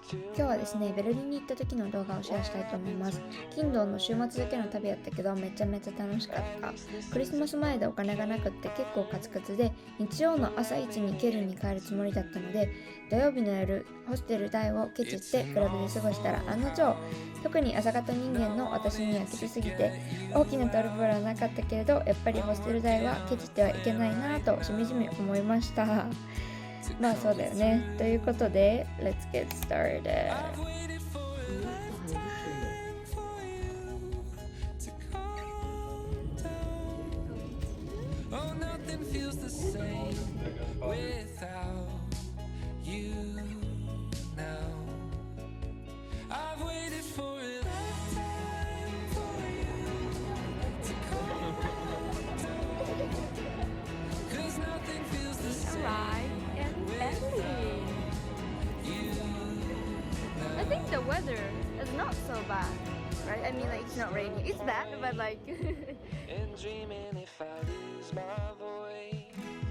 今日はですね、ベルリンに行った時の動画をシェアしたいと思います。Kindle の週末だけの旅やったけど、めちゃめちゃ楽しかった。クリスマス前でお金がなくって結構カツカツで、日曜の朝一にケルンに帰るつもりだったので、土曜日の夜、ホステル代をケチってクラブで過ごしたら案の定、特に朝方人間の私にはきつすぎて、大きなトラブルはなかったけれど、やっぱりホステル代はケチってはいけないなぁとしみじみ思いました。まあそうだよね。ということで、Let's get started. Oh, nothing feels the same without you now. I've waited for a lifetime for you to come down. 'Cause nothing feels the same Right and Ellie. I think the weather is not so bad, right? I mean, like it's not raining. It's bad, but like and dreaming if I lose my voice.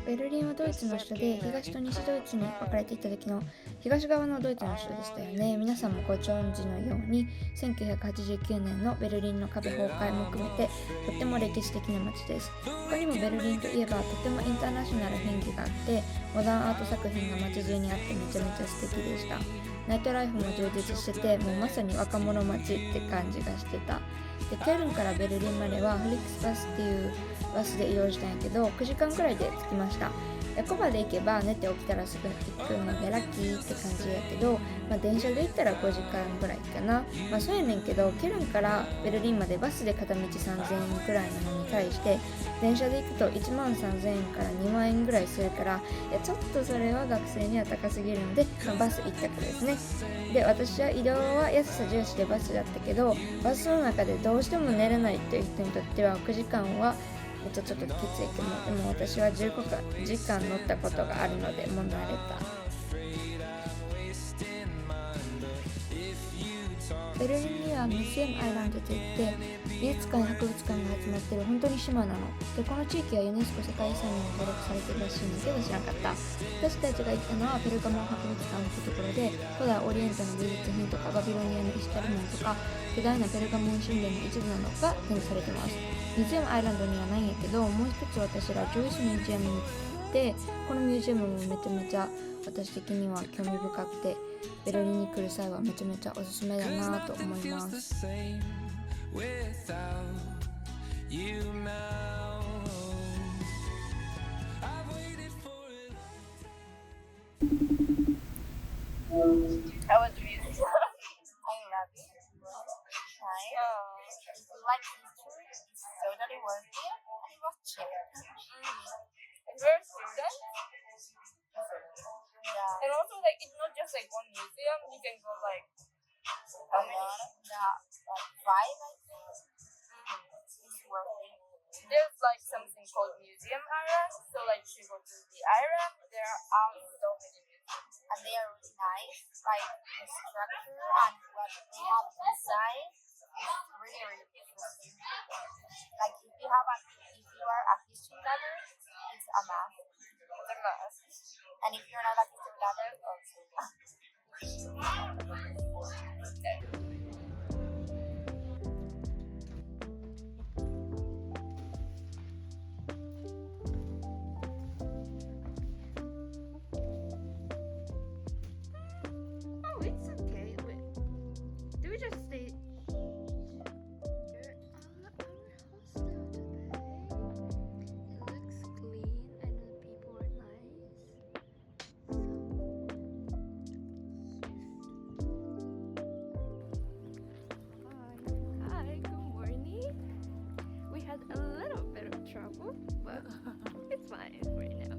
ベルリンはドイツの首都で、東と西ドイツに分かれていた時の東側のドイツの首都でしたよね。皆さんもご存知のように、1989年のベルリンの壁崩壊も含めてとっても歴史的な街です。他にもベルリンといえばとてもインターナショナル雰囲気があって、モダンアート作品が街中にあってめちゃめちゃ素敵でした。ナイトライフも充実してて、もうまさに若者街って感じがしてた。で、ケルンからベルリンまではフリックスバスっていうバスで移動したんやけど、9時間くらいで着きました。エコバで行けば寝て起きたらすぐ行くのでラッキーって感じやけど、電車で行ったら5時間くらいかな。そうやねんけど、ケルンからベルリンまでバスで片道3000円くらいなのに対して、電車で行くと1万3000円から2万円ぐらいするから、ちょっとそれは学生には高すぎるので、バス一択ですね。で、私は移動は安さ重視でバスだったけど、バスの中でどうしても寝れないという人にとっては9時間はちょっときついけど、でも私は15時間乗ったことがあるのでもう慣れた。ベルリンにはミュージアムアイランドといって美術館や博物館が集まってる本当に島なので、この地域はユネスコ世界遺産にも登録されてるらしいんだけど知らなかった。私たちが行ったのはペルガモン博物館ってところで、古代オリエントの美術品とかバビロニアの石足り門とか巨大なペルガモン神殿の一部なのが展示されてます。ミュージアムアイランドにはないんやけど、もう一つ私らジョイスミュージアムに行って、このミュージアムもめちゃめちゃ私的には興味深くて、ベルリンに来る際はめちゃめちゃおすすめだなと思います。How was the music? I love it. Nice. If you like history, it's totally worth it. And it was cheap. and we're students. Yeah. And also like it's not just like one museum. You can go like A lot. Yeah. Like five, I think. It's worth it. there's like something called Museum Island. So like you go to the island, there are so many museums. And they are really nice. Like the structure and what they have inside is really, really interesting. Like if you are a history lover, it's a must. It's a must. And if you're not a history lover, also. Oh, it's okay. Wait, do we just stay? Hi, good morning. We had a little bit of trouble, but it's fine right now.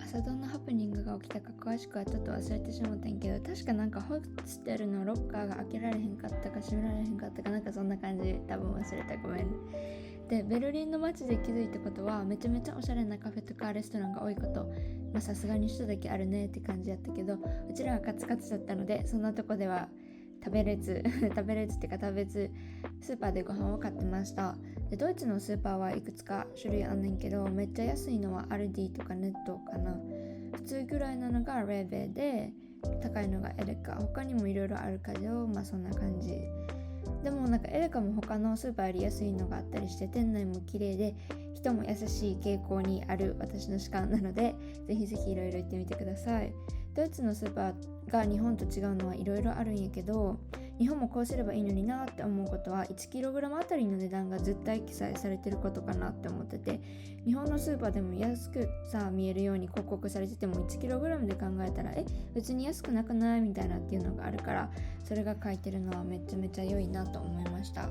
朝どんなハプニングが起きたか詳しくはちょっと忘れてしまったんやけど、確かなんかホステルのロッカーが開けられへんかったか閉められへんかったかなんかそんな感じ、多分忘れた、ごめん。で、ベルリンの街で気づいたことはめちゃめちゃおしゃれなカフェとかレストランが多いこと。さすがに首都だけあるねって感じやったけど、うちらはカツカツだったのでそんなとこでは食べれずスーパーでご飯を買ってました。で、ドイツのスーパーはいくつか種類あんねんけど、めっちゃ安いのはアルディとかネットかな。普通ぐらいなのがレベで、高いのがエレカ、他にもいろいろあるけど、そんな感じ。でもエレカも他のスーパーより安いのがあったりして、店内も綺麗で人も優しい傾向にある私の主観なので、ぜひぜひいろいろ行ってみてください。ドイツのスーパーが日本と違うのはいろいろあるんやけど、日本もこうすればいいのになって思うことは 1kg あたりの値段が絶対記載されてることかなって思ってて、日本のスーパーでも安く見えるように広告されてても 1kg で考えたら別に安くなくないみたいなっていうのがあるから、それが書いてるのはめちゃめちゃ良いなと思いました。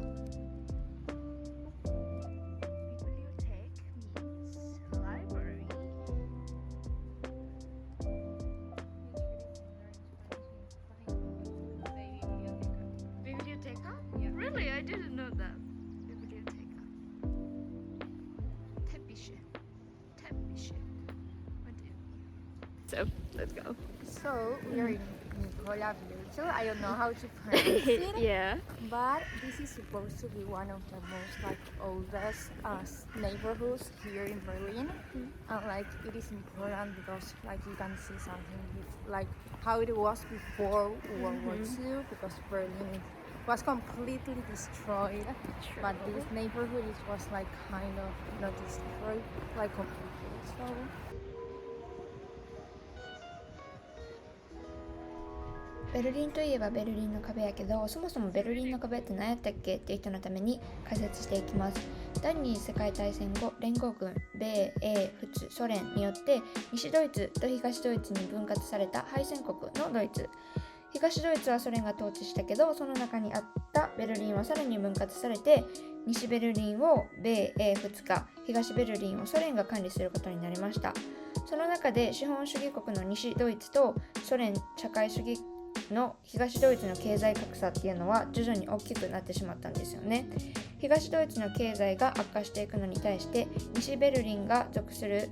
Really? I didn't know that. Biblioteca. Teppiche. Teppiche. What do you mean? So, let's go. So we are in Nicola Village. I don't know how to pronounce it. Yeah. But this is supposed to be one of the most oldest neighborhoods here in Berlin, and it is important because you can see something with how it was before World War II, because Berlin was completely destroyed. But this neighborhood was kind of not destroyed completely. So. ベルリンといえばベルリンの壁やけど、そもそもベルリンの壁って何やったっけっていう人のために解説していきます。第二次世界大戦後、連合軍、米、英、仏、ソ連によって西ドイツと東ドイツに分割された敗戦国のドイツ。東ドイツはソ連が統治したけど、その中にあったベルリンはさらに分割されて、西ベルリンを米、英、仏か、東ベルリンをソ連が管理することになりました。その中で資本主義国の西ドイツとソ連社会主義の東ドイツの経済格差っていうのは徐々に大きくなってしまったんですよね。東ドイツの経済が悪化していくのに対して、西ベルリンが属する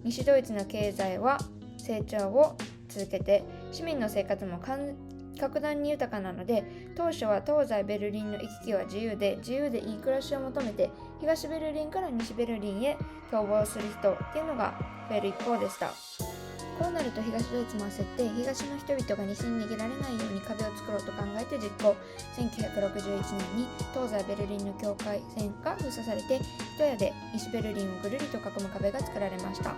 西ドイツの経済は成長を続けて、市民の生活も格段に豊かなので、当初は東西ベルリンの行き来は自由でいい暮らしを求めて、東ベルリンから西ベルリンへ逃亡する人っていうのが増える一方でした。こうなると東ドイツも焦って、東の人々が西に逃げられないように壁を作ろうと考えて実行。1961年に東西ベルリンの境界線が封鎖されて、一夜で西ベルリンをぐるりと囲む壁が作られました。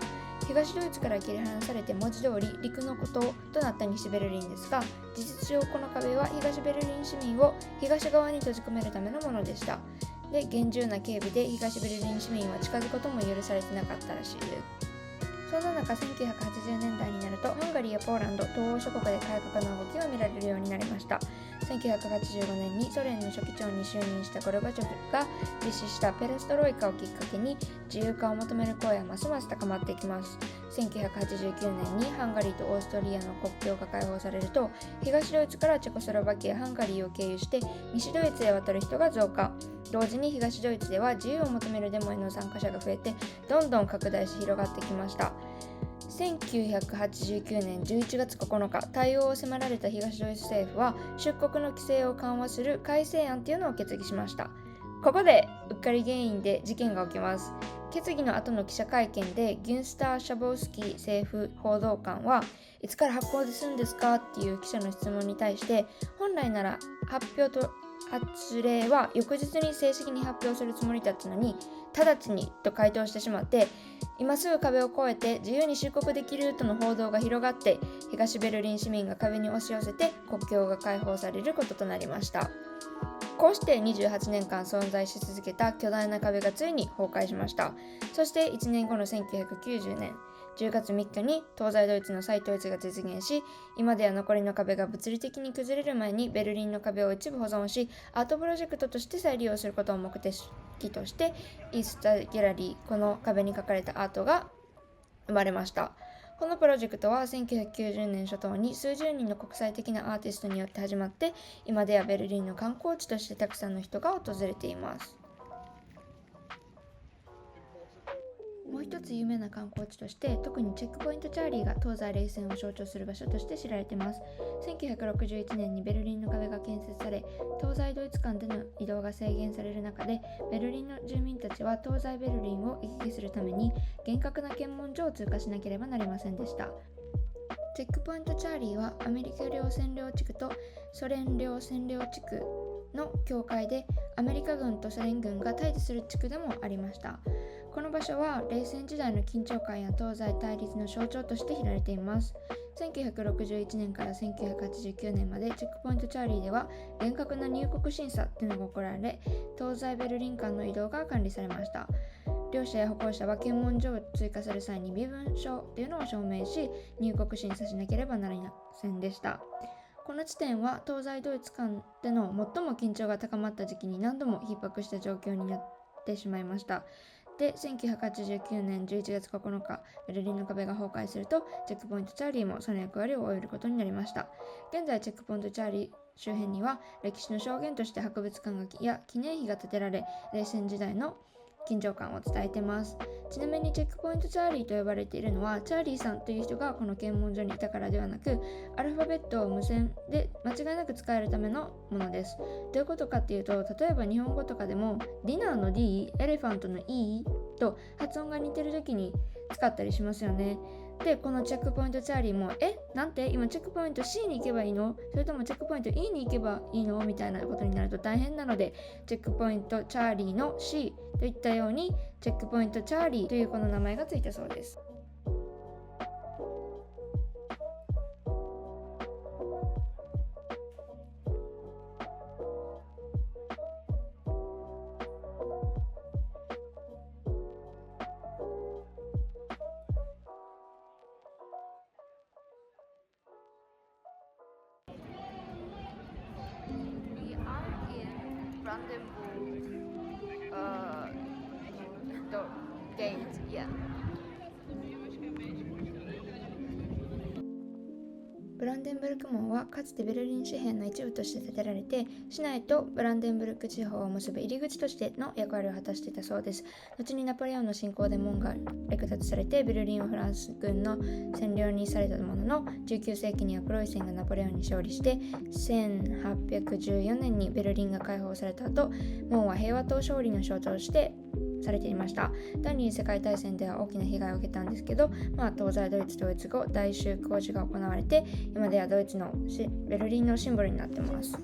東ドイツから切り離されて文字通り陸の孤島となった西ベルリンですが、事実上この壁は東ベルリン市民を東側に閉じ込めるためのものでした。で、厳重な警備で東ベルリン市民は近づくことも許されてなかったらしいです。そんな中、1980年代になるとハンガリーやポーランド、東欧諸国で改革の動きが見られるようになりました。1985年にソ連の書記長に就任したゴルバチョフが実施したペレストロイカをきっかけに、自由化を求める声はますます高まっていきます。1989年にハンガリーとオーストリアの国境が開放されると、東ドイツからチェコスロバキア、ハンガリーを経由して西ドイツへ渡る人が増加。同時に東ドイツでは自由を求めるデモへの参加者が増えて、どんどん拡大し広がってきました。1989年11月9日、対応を迫られた東ドイツ政府は出国の規制を緩和する改正案というのを決議しました。ここでうっかり原因で事件が起きます。決議の後の記者会見でギュンスター・シャボウスキー政府報道官はいつから発行するんですかっていう記者の質問に対して、本来なら発令は翌日に正式に発表するつもりだったのに、直ちにと回答してしまって、今すぐ壁を越えて自由に出国できるとの報道が広がって、東ベルリン市民が壁に押し寄せて国境が開放されることとなりました。こうして28年間存在し続けた巨大な壁がついに崩壊しました。そして1年後の1990年10月3日に東西ドイツの再統一が実現し、今では残りの壁が物理的に崩れる前にベルリンの壁を一部保存し、アートプロジェクトとして再利用することを目的としてイースターギャラリー、この壁に描かれたアートが生まれました。このプロジェクトは1990年初頭に数十人の国際的なアーティストによって始まって、今ではベルリンの観光地としてたくさんの人が訪れています。もう一つ有名な観光地として、特にチェックポイントチャーリーが東西冷戦を象徴する場所として知られています。1961年にベルリンの壁が建設され、東西ドイツ間での移動が制限される中で、ベルリンの住民たちは東西ベルリンを行き来するために厳格な検問所を通過しなければなりませんでした。チェックポイントチャーリーはアメリカ領占領地区とソ連領占領地区の境界で、アメリカ軍とソ連軍が対峙する地区でもありました。この場所は冷戦時代の緊張感や東西対立の象徴として知られています。1961年から1989年までチェックポイントチャーリーでは厳格な入国審査というのが行われ、東西ベルリン間の移動が管理されました。両者や歩行者は検問所を追加する際に身分証というのを証明し、入国審査しなければなりませんでした。この地点は東西ドイツ間での最も緊張が高まった時期に何度も逼迫した状況になってしまいました。で、1989年11月9日、ベルリンの壁が崩壊すると、チェックポイントチャーリーもその役割を終えることになりました。現在、チェックポイントチャーリー周辺には、歴史の証言として博物館や記念碑が建てられ、冷戦時代の緊張感を伝えています。ちなみにチェックポイントチャーリーと呼ばれているのは、チャーリーさんという人がこの検問所にいたからではなく、アルファベットを無線で間違いなく使えるためのものです。どういうことかっていうと、例えば日本語とかでもディナーの D、エレファントの E と発音が似てる時に使ったりしますよね。で、このチェックポイントチャーリーもなんて今チェックポイント C に行けばいいの？それともチェックポイント E に行けばいいの？みたいなことになると大変なので、チェックポイントチャーリーの C といったようにチェックポイントチャーリーというこの名前がついたそうです。We are in Brandenburg gate, yeah. ブランデンブルク門はかつてベルリン紙幣の一部として建てられて、市内とブランデンブルク地方を結ぶ入り口としての役割を果たしていたそうです。後にナポレオンの侵攻で門が略奪されて、ベルリンはフランス軍の占領にされたものの、19世紀にはプロイセンがナポレオンに勝利して、1814年にベルリンが解放された後、門は平和と勝利の象徴としてされていました。第二次世界大戦では大きな被害を受けたんですけど、東西ドイツ統一後、大修工事が行われて、今ではドイツのベルリンのシンボルになってます。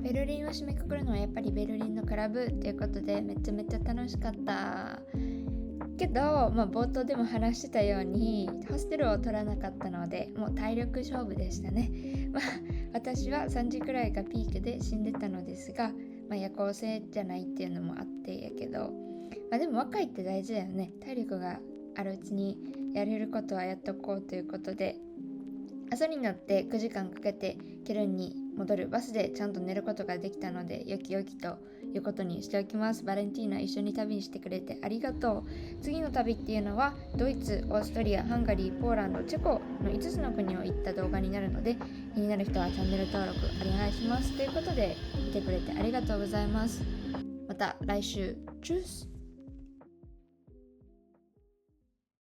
ベルリンを締めくくるのはやっぱりベルリンのクラブということで、めちゃめちゃ楽しかったけど、冒頭でも話してたようにホステルを取らなかったので、もう体力勝負でしたね。私は3時くらいがピークで死んでたのですが、夜行性じゃないっていうのもあってやけど、でも若いって大事だよね。体力があるうちにやれることはやっとこうということで、朝になって9時間かけてケルンに戻るバスでちゃんと寝ることができたので、よきよきということにしておきます。バレンティーナ、一緒に旅してくれてありがとう。次の旅っていうのはドイツ、オーストリア、ハンガリー、ポーランド、チェコの5つの国を行った動画になるので、気になる人はチャンネル登録お願いします。ということで、見てくれてありがとうございます。また来週。チュース。